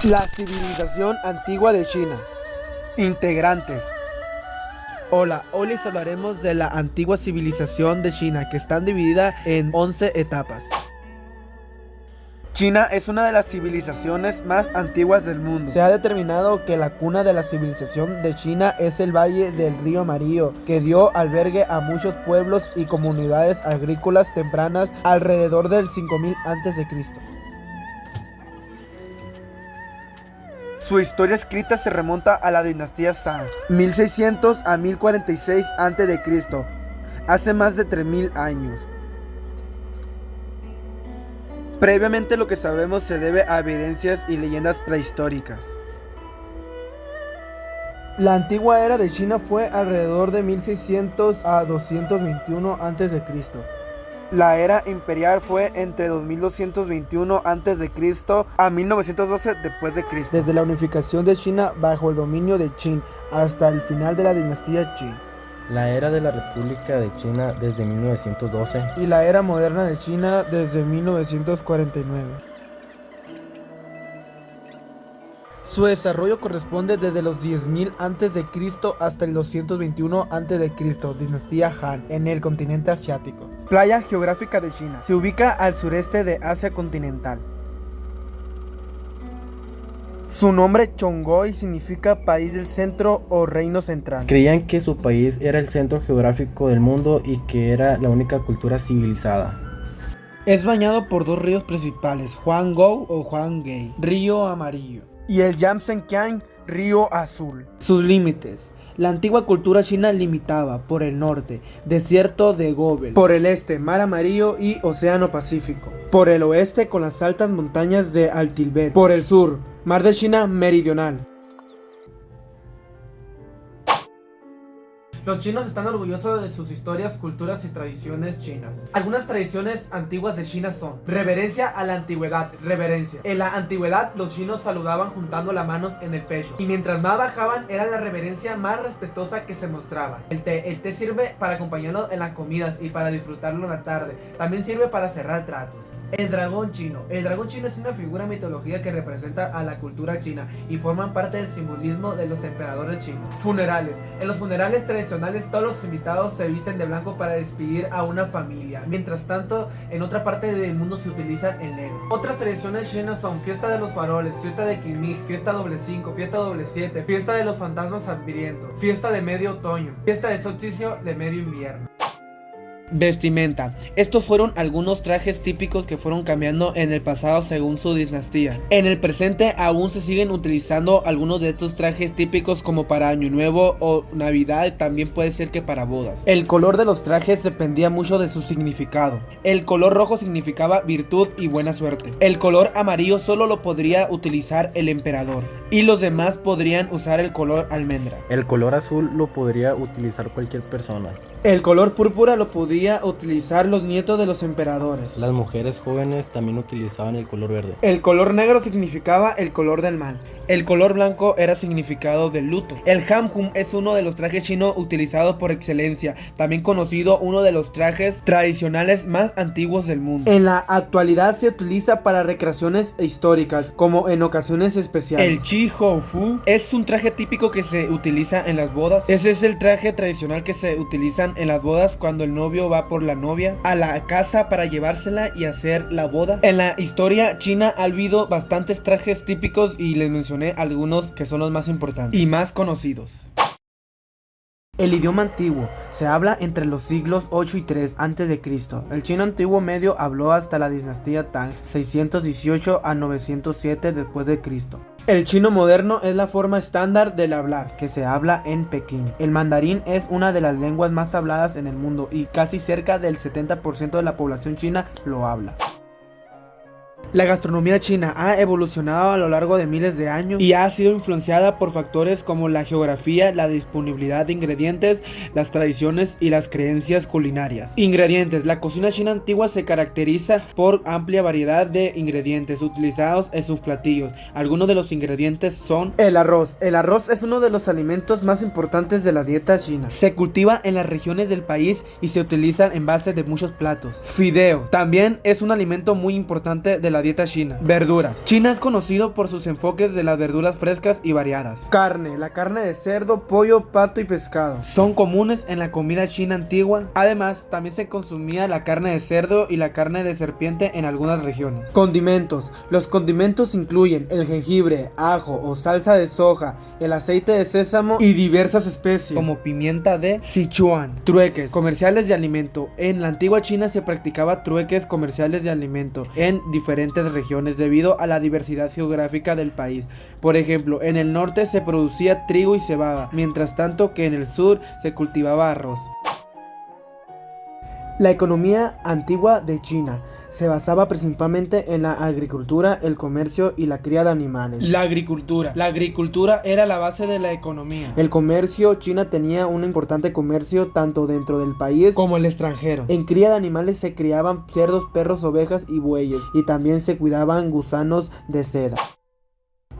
La civilización antigua de China. Integrantes. Hola, hoy les hablaremos de la antigua civilización de China, que está dividida en 11 etapas. China es una de las civilizaciones más antiguas del mundo. Se ha determinado que la cuna de la civilización de China es el valle del río Amarillo, que dio albergue a muchos pueblos y comunidades agrícolas tempranas alrededor del 5000 a.C. Su historia escrita se remonta a la dinastía Shang, 1600 a 1046 a.C., hace más de 3000 años. Previamente lo que sabemos se debe a evidencias y leyendas prehistóricas. La antigua era de China fue alrededor de 1600 a 221 a.C. La era imperial fue entre 2221 a.C. a 1912 después de Cristo. Desde la unificación de China bajo el dominio de Qin hasta el final de la dinastía Qin. La era de la República de China desde 1912. Y la era moderna de China desde 1949. Su desarrollo corresponde desde los 10.000 a.C. hasta el 221 a.C., dinastía Han, en el continente asiático. Playa geográfica de China. Se ubica al sureste de Asia continental. Su nombre Chongqing significa país del centro o reino central. Creían que su país era el centro geográfico del mundo y que era la única cultura civilizada. Es bañado por dos ríos principales, Huanghe o Huanghe, río amarillo, y el Yangtze-Kiang, río azul. Sus límites. La antigua cultura china limitaba por el norte, desierto de Gobi, por el este, mar amarillo y océano Pacífico, por el oeste con las altas montañas de Al-Tíbet, por el sur, mar de China meridional. Los chinos están orgullosos de sus historias, culturas y tradiciones chinas. Algunas tradiciones antiguas de China son: reverencia a la antigüedad, reverencia. En la antigüedad los chinos saludaban juntando las manos en el pecho, y mientras más bajaban era la reverencia más respetuosa que se mostraba. El té sirve para acompañarlo en las comidas y para disfrutarlo en la tarde. También sirve para cerrar tratos. El dragón chino es una figura mitológica que representa a la cultura china y forman parte del simbolismo de los emperadores chinos. Funerales. En los funerales tradicionales todos los invitados se visten de blanco para despedir a una familia. Mientras tanto, en otra parte del mundo se utiliza el negro. Otras tradiciones chinas son fiesta de los faroles, fiesta de Qingming, fiesta doble 5, fiesta doble 7, fiesta de los fantasmas hambrientos, fiesta de medio otoño, fiesta de solsticio de medio invierno. Vestimenta. Estos fueron algunos trajes típicos que fueron cambiando en el pasado según su dinastía. En el presente aún se siguen utilizando algunos de estos trajes típicos como para Año Nuevo o Navidad, y también puede ser que para bodas. El color de los trajes dependía mucho de su significado. El color rojo significaba virtud y buena suerte. El color amarillo solo lo podría utilizar el emperador, y los demás podrían usar el color almendra. El color azul lo podría utilizar cualquier persona. El color púrpura lo podía utilizar los nietos de los emperadores. Las mujeres jóvenes también utilizaban el color verde. El color negro significaba el color del mal. El color blanco era significado del luto. El hamhum es uno de los trajes chinos utilizados por excelencia, también conocido uno de los trajes tradicionales más antiguos del mundo. En la actualidad se utiliza para recreaciones históricas, como en ocasiones especiales. El chi hou fu es un traje típico que se utiliza en las bodas. Ese es el traje tradicional que se utilizan en las bodas cuando el novio va por la novia a la casa para llevársela y hacer la boda. En la historia china ha habido bastantes trajes típicos y les mencioné algunos que son los más importantes y más conocidos. El idioma antiguo se habla entre los siglos 8 y 3 a.C. El chino antiguo medio habló hasta la dinastía Tang, 618 a 907 después de Cristo. El chino moderno es la forma estándar del hablar que se habla en Pekín. El mandarín es una de las lenguas más habladas en el mundo y casi cerca del 70% de la población china lo habla. La gastronomía china ha evolucionado a lo largo de miles de años y ha sido influenciada por factores como la geografía, la disponibilidad de ingredientes, las tradiciones y las creencias culinarias. Ingredientes. La cocina china antigua se caracteriza por amplia variedad de ingredientes utilizados en sus platillos. Algunos de los ingredientes son el arroz. El arroz es uno de los alimentos más importantes de la dieta china. Se cultiva en las regiones del país y se utiliza en base de muchos platos. Fideo. También es un alimento muy importante de la la dieta china. Verduras. China es conocido por sus enfoques de las verduras frescas y variadas. Carne. La carne de cerdo, pollo, pato y pescado son comunes en la comida china antigua. Además, también se consumía la carne de cerdo y la carne de serpiente en algunas regiones. Condimentos. Los condimentos incluyen el jengibre, ajo o salsa de soja, el aceite de sésamo y diversas especies como pimienta de Sichuan. Trueques comerciales de alimento. En la antigua China se practicaba trueques comerciales de alimento en diferentes regiones debido a la diversidad geográfica del país. Por ejemplo, en el norte se producía trigo y cebada, mientras tanto que en el sur se cultivaba arroz. La economía antigua de China se basaba principalmente en la agricultura, el comercio y la cría de animales. La agricultura era la base de la economía. El comercio. China tenía un importante comercio tanto dentro del país como el extranjero. En cría de animales se criaban cerdos, perros, ovejas y bueyes, y también se cuidaban gusanos de seda.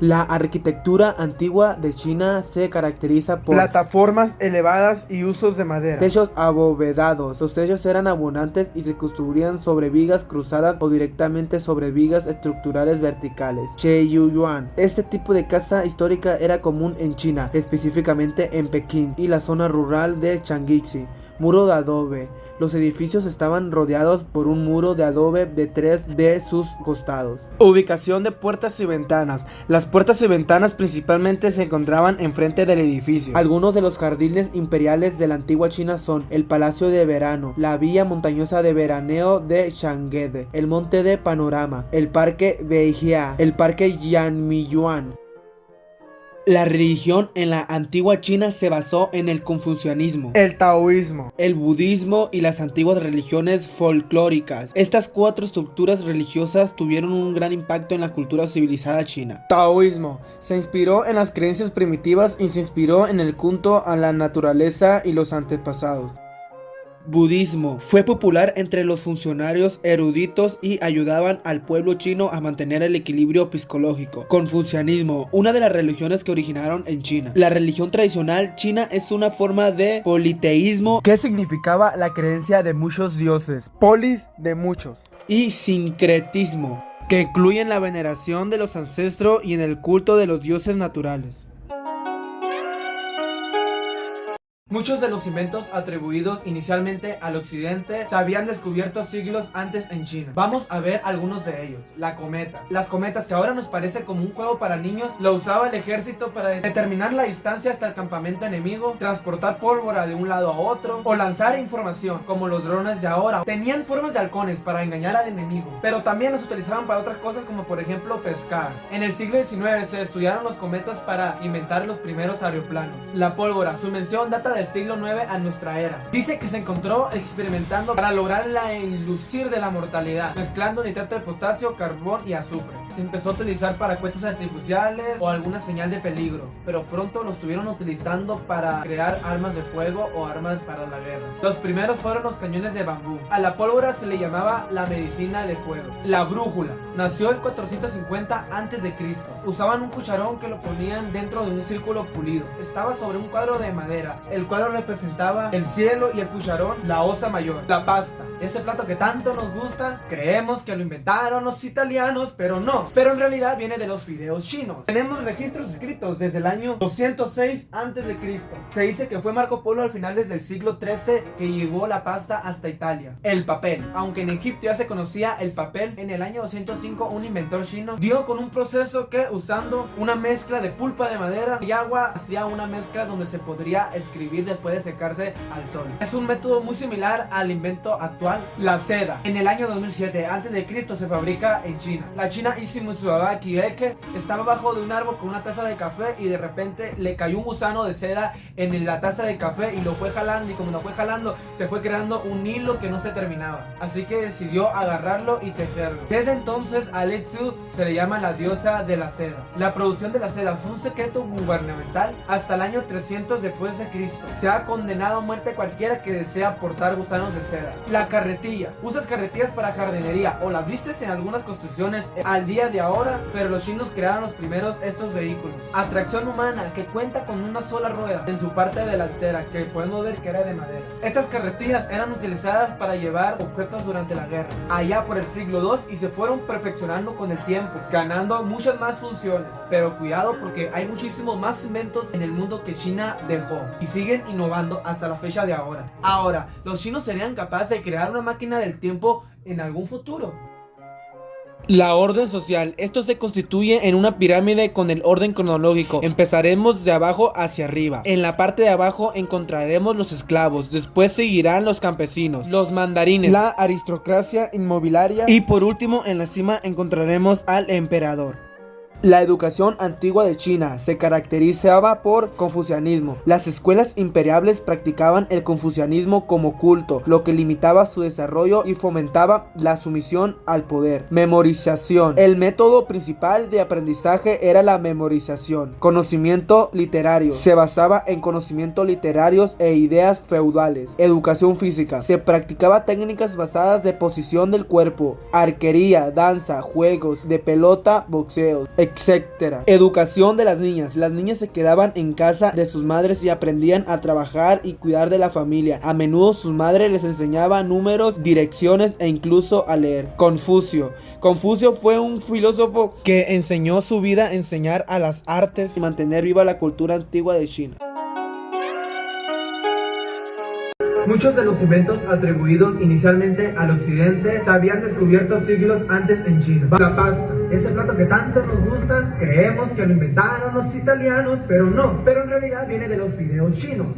La arquitectura antigua de China se caracteriza por plataformas elevadas y usos de madera, techos abovedados. Los techos eran abundantes y se construían sobre vigas cruzadas o directamente sobre vigas estructurales verticales. Cheiyuan. Este tipo de casa histórica era común en China, específicamente en Pekín y la zona rural de Changuixi. Muro de adobe. Los edificios estaban rodeados por un muro de adobe de 3 de sus costados. Ubicación de puertas y ventanas. Las puertas y ventanas principalmente se encontraban enfrente del edificio. Algunos de los jardines imperiales de la antigua China son el Palacio de Verano, la Villa Montañosa de Veraneo de Chang'e, el Monte de Panorama, el Parque Beijia, el Parque Yanmiyuan. La religión en la antigua China se basó en el confucianismo, el taoísmo, el budismo y las antiguas religiones folclóricas. Estas 4 estructuras religiosas tuvieron un gran impacto en la cultura civilizada china. Taoísmo se inspiró en las creencias primitivas y se inspiró en el culto a la naturaleza y los antepasados. Budismo fue popular entre los funcionarios eruditos y ayudaban al pueblo chino a mantener el equilibrio psicológico. Confucianismo, una de las religiones que originaron en China. La religión tradicional china es una forma de politeísmo que significaba la creencia de muchos dioses, polis de muchos, y sincretismo, que incluyen la veneración de los ancestros y en el culto de los dioses naturales. Muchos de los inventos atribuidos inicialmente al occidente se habían descubierto siglos antes en China. Vamos a ver algunos de ellos. La cometa. Las cometas, que ahora nos parece como un juego para niños, lo usaba el ejército para determinar la distancia hasta el campamento enemigo, transportar pólvora de un lado a otro o lanzar información, como los drones de ahora. Tenían formas de halcones para engañar al enemigo, pero también los utilizaban para otras cosas, como por ejemplo pescar. En el siglo XIX se estudiaron los cometas para inventar los primeros aeroplanos. La pólvora, su invención data del siglo IX a nuestra era. Dice que se encontró experimentando para lograr la inducir de la mortalidad, mezclando nitrato de potasio, carbón y azufre. Se empezó a utilizar para cohetes artificiales o alguna señal de peligro, pero pronto lo estuvieron utilizando para crear armas de fuego o armas para la guerra. Los primeros fueron los cañones de bambú. A la pólvora se le llamaba la medicina de fuego. La brújula nació en 450 a.C. Usaban un cucharón que lo ponían dentro de un círculo pulido. Estaba sobre un cuadro de madera. El cuadro representaba el cielo y el cucharón la osa mayor. La pasta, ese plato que tanto nos gusta, creemos que lo inventaron los italianos, pero no. Pero en realidad viene de los fideos chinos. Tenemos registros escritos desde el año 206 a.C. Se dice que fue Marco Polo al finales del siglo XIII que llevó la pasta hasta Italia. El papel. Aunque en Egipto ya se conocía el papel, en el año 205 un inventor chino dio con un proceso que, usando una mezcla de pulpa de madera y agua, hacía una mezcla donde se podría escribir después de secarse al sol. Es un método muy similar al invento actual. La seda. En el año 2007 a.C. se fabrica en China. La china Isimitsuaga Kieke estaba bajo de un árbol con una taza de café y de repente le cayó un gusano de seda en la taza de café y lo fue jalando, y como lo fue jalando se fue creando un hilo que no se terminaba, así que decidió agarrarlo y tejerlo. Desde entonces a Li Tzu se le llama la diosa de la seda. La producción de la seda fue un secreto gubernamental hasta el año 300 después de Cristo. se ha condenado a muerte a cualquiera que desea portar gusanos de seda. La carretilla. Usas carretillas para jardinería o las vistes en algunas construcciones al día de ahora, pero los chinos crearon los primeros estos vehículos. Atracción humana, que cuenta con una sola rueda en su parte delantera, que podemos ver que era de madera. Estas carretillas eran utilizadas para llevar objetos durante la guerra, allá por el siglo II, y se fueron perfeccionando con el tiempo, ganando muchas más funciones. Pero cuidado, porque hay muchísimos más inventos en el mundo que China dejó y siguen innovando hasta la fecha de ahora. Ahora, ¿los chinos serían capaces de crear una máquina del tiempo en algún futuro? La orden social. Esto se constituye en una pirámide con el orden cronológico. Empezaremos de abajo hacia arriba. En la parte de abajo encontraremos los esclavos. Después seguirán los campesinos, los mandarines, la aristocracia inmobiliaria y por último en la cima encontraremos al emperador. La educación antigua de China se caracterizaba por confucianismo. Las escuelas imperiales practicaban el confucianismo como culto, lo que limitaba su desarrollo y fomentaba la sumisión al poder. Memorización. El método principal de aprendizaje era la memorización. Conocimiento literario. Se basaba en conocimientos literarios e ideas feudales. Educación física. Se practicaba técnicas basadas de posición del cuerpo, arquería, danza, juegos de pelota, boxeo, etc. Educación de las niñas. Las niñas se quedaban en casa de sus madres y aprendían a trabajar y cuidar de la familia. A menudo sus madres les enseñaban números, direcciones e incluso a leer. Confucio. Confucio fue un filósofo que enseñó su vida a enseñar a las artes y mantener viva la cultura antigua de China. Muchos de los inventos atribuidos inicialmente al occidente se habían descubierto siglos antes en China. La pasta, ese plato que tanto nos gusta, creemos que lo inventaron los italianos, pero no, pero en realidad viene de los fideos chinos.